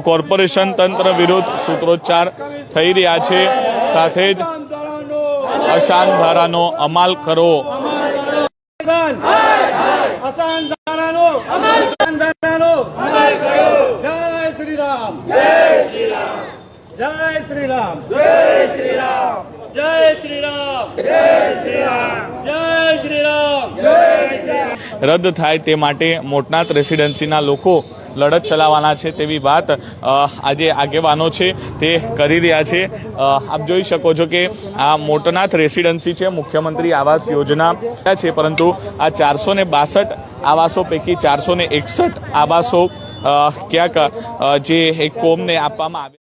Corporation તંત્ર વિરુદ્ધ સૂત્રોચ્ચાર થઈ રહ્યા છે। સાથે જ અશાંત ધારાનો અમલ કરો। जय श्री राम, जय श्री राम, जय श्री राम, जय श्री राम, जय श्री राम, जय श्री राम, जय श्री राम, जय श्री राम। रद्द थाय ते माटे मोटनाथ रेसिडेन्सीना लोको लड़त चलावाना छे तेवी बात आजे आगेवानो छे ते करी रह्या छे। आप जोई शको छो के आ मोटनाथ रेसिडेन्सी छे मुख्यमंत्री आवास योजना छे, परंतु आ 462 आवासों पैकी 461 आवासों क्यांक जे एक कोमने आपवामां आवे।